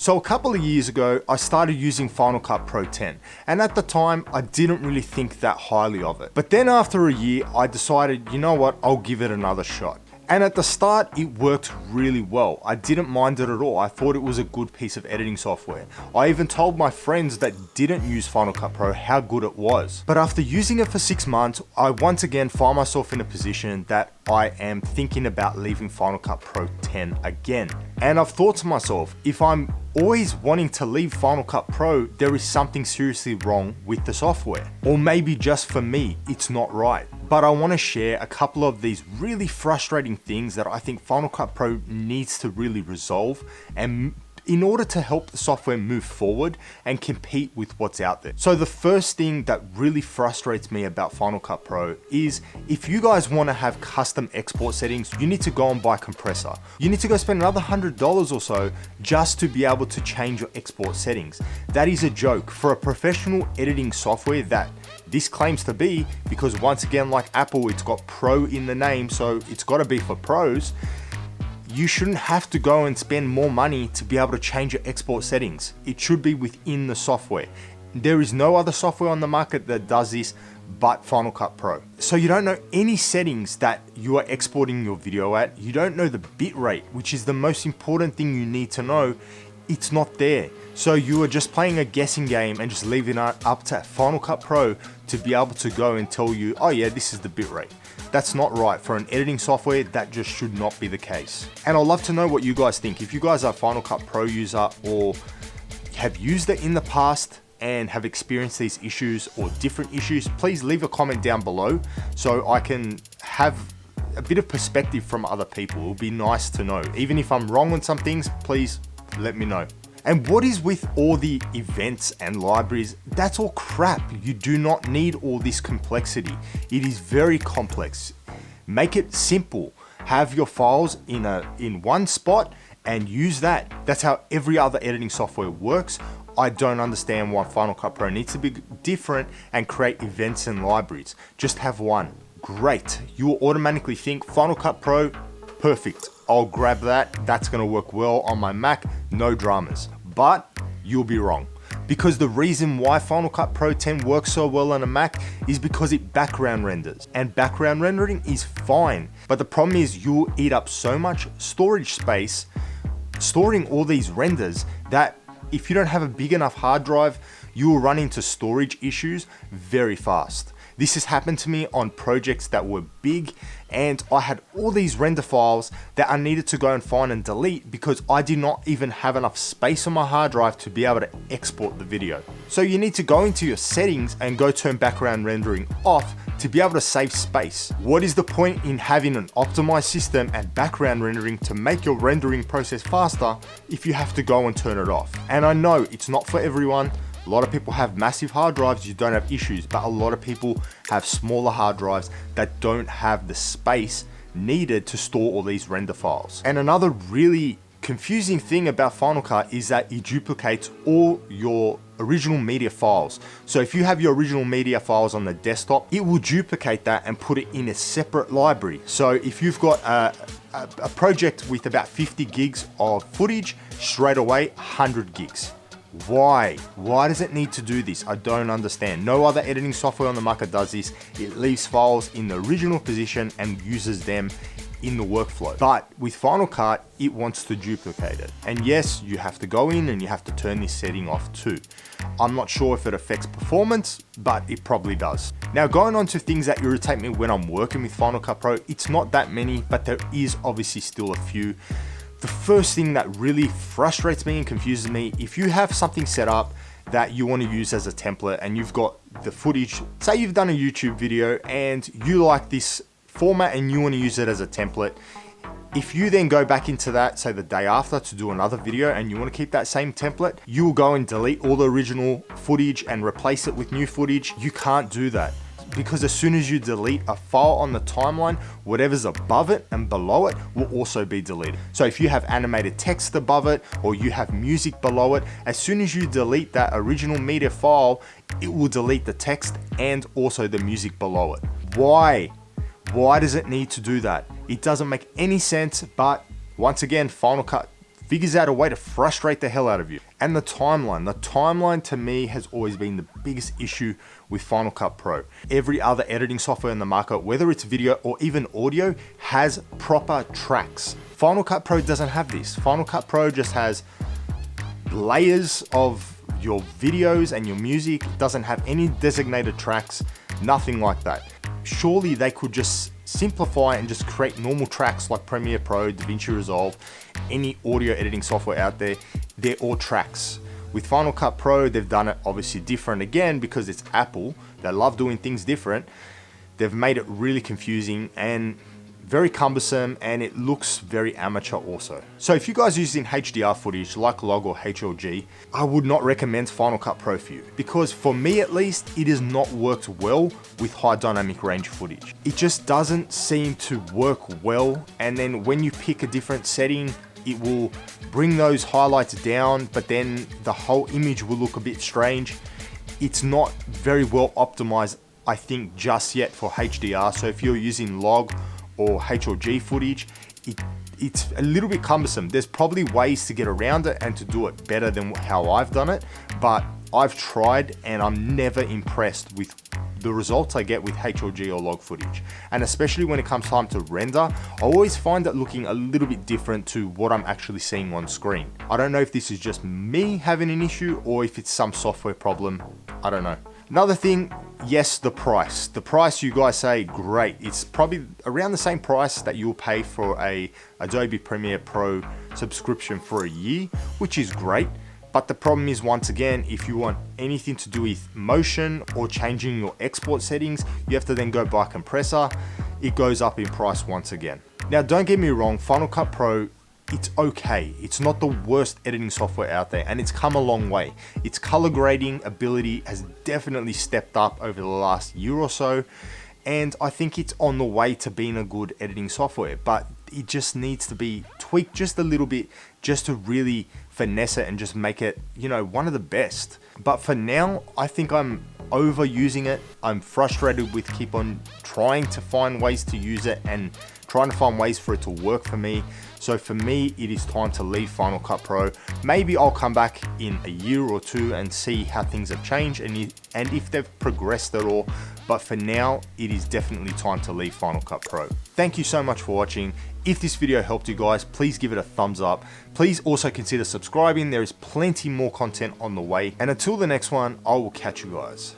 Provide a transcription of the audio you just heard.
So a couple of years ago, I started using Final Cut Pro 10, and at the time, I didn't really think that highly of it. But then after a year, I decided, you know what, I'll give it another shot. And at the start, it worked really well. I didn't mind it at all. I thought it was a good piece of editing software. I even told my friends that didn't use Final Cut Pro how good it was. But after using it for 6 months, I once again find myself in a position that I am thinking about leaving Final Cut Pro 10 again. And I've thought to myself, if I'm always wanting to leave Final Cut Pro, there is something seriously wrong with the software. Or maybe just for me, it's not right. But I want to share a couple of these really frustrating things that I think Final Cut Pro needs to really resolve, and in order to help the software move forward and compete with what's out there. So the first thing that really frustrates me about Final Cut Pro is if you guys want to have custom export settings, you need to go and buy a compressor. You need to go spend another $100 or so just to be able to change your export settings. That is a joke for a professional editing software that this claims to be, because once again, like Apple, it's got Pro in the name, so it's got to be for pros. You shouldn't have to go and spend more money to be able to change your export settings. It should be within the software. There is no other software on the market that does this but Final Cut Pro. So you don't know any settings that you are exporting your video at. You don't know the bitrate, which is the most important thing you need to know. It's not there. So you are just playing a guessing game and just leaving it up to Final Cut Pro to be able to go and tell you, oh yeah, this is the bitrate. That's not right. For an editing software, that just should not be the case. And I'd love to know what you guys think. If you guys are a Final Cut Pro user or have used it in the past and have experienced these issues or different issues, please leave a comment down below so I can have a bit of perspective from other people. It would be nice to know. Even if I'm wrong on some things, please let me know. And what is with all the events and libraries? That's all crap. You do not need all this complexity. It is very complex. Make it simple. Have your files in one spot and use that. That's how every other editing software works. I don't understand why Final Cut Pro needs to be different and create events and libraries. Just have one. Great. You will automatically think Final Cut Pro, perfect. I'll grab that. That's gonna work well on my Mac, no dramas. But you'll be wrong, because the reason why Final Cut Pro 10 works so well on a Mac is because it background renders, and background rendering is fine. But the problem is you'll eat up so much storage space storing all these renders that if you don't have a big enough hard drive, you will run into storage issues very fast. This has happened to me on projects that were big, and I had all these render files that I needed to go and find and delete because I did not even have enough space on my hard drive to be able to export the video. So you need to go into your settings and go turn background rendering off to be able to save space. What is the point in having an optimized system and background rendering to make your rendering process faster if you have to go and turn it off? And I know it's not for everyone. A lot of people have massive hard drives, you don't have issues, but a lot of people have smaller hard drives that don't have the space needed to store all these render files. And another really confusing thing about Final Cut is that it duplicates all your original media files. So if you have your original media files on the desktop, it will duplicate that and put it in a separate library. So if you've got a project with about 50 gigs of footage, straight away 100 gigs. Why? Why does it need to do this? I don't understand. No other editing software on the market does this. It leaves files in the original position and uses them in the workflow. But with Final Cut, it wants to duplicate it. And yes, you have to go in and you have to turn this setting off too. I'm not sure if it affects performance, but it probably does. Now, going on to things that irritate me when I'm working with Final Cut Pro, it's not that many, but there is obviously still a few. The first thing that really frustrates me and confuses me, if you have something set up that you want to use as a template and you've got the footage, say you've done a YouTube video and you like this format and you want to use it as a template, if you then go back into that, say the day after, to do another video and you want to keep that same template, you will go and delete all the original footage and replace it with new footage. You can't do that, because as soon as you delete a file on the timeline, whatever's above it and below it will also be deleted. So if you have animated text above it or you have music below it, as soon as you delete that original media file, it will delete the text and also the music below it. Why? Why does it need to do that? It doesn't make any sense, but once again, Final Cut figures out a way to frustrate the hell out of you. And the timeline to me has always been the biggest issue with Final Cut Pro. Every other editing software in the market, whether it's video or even audio, has proper tracks. Final Cut Pro doesn't have this. Final Cut Pro just has layers of your videos and your music. It doesn't have any designated tracks, nothing like that. Surely they could just simplify and just create normal tracks like Premiere Pro, DaVinci Resolve, any audio editing software out there. They're all tracks. With Final Cut Pro, they've done it obviously different again because it's Apple. They love doing things different. They've made it really confusing and very cumbersome, and it looks very amateur also. So if you guys are using HDR footage like log or HLG, I would not recommend Final Cut Pro for you, because for me at least, it has not worked well with high dynamic range footage. It just doesn't seem to work well, and then when you pick a different setting, it will bring those highlights down, but then the whole image will look a bit strange. It's not very well optimized, I think, just yet for HDR. So if you're using log or HLG footage, it's a little bit cumbersome. There's probably ways to get around it and to do it better than how I've done it, but I've tried and I'm never impressed with the results I get with HLG or log footage. And especially when it comes time to render, I always find it looking a little bit different to what I'm actually seeing on screen. I don't know if this is just me having an issue or if it's some software problem. I don't know. Another thing, yes, the price. The price, you guys say, great. It's probably around the same price that you'll pay for a Adobe Premiere Pro subscription for a year, which is great. But the problem is, once again, if you want anything to do with motion or changing your export settings, you have to then go buy a compressor. It goes up in price once again. Now, don't get me wrong, Final Cut Pro, it's okay. It's not the worst editing software out there, and it's come a long way. Its color grading ability has definitely stepped up over the last year or so, and I think it's on the way to being a good editing software, but it just needs to be tweaked just a little bit just to really finesse it and just make it, you know, one of the best. But for now, I think I'm overusing it. I'm frustrated with keep on trying to find ways to use it and trying to find ways for it to work for me. So for me, it is time to leave Final Cut Pro. Maybe I'll come back in a year or two and see how things have changed and if they've progressed at all. But for now, it is definitely time to leave Final Cut Pro. Thank you so much for watching. If this video helped you guys, please give it a thumbs up. Please also consider subscribing. There is plenty more content on the way. And until the next one, I will catch you guys.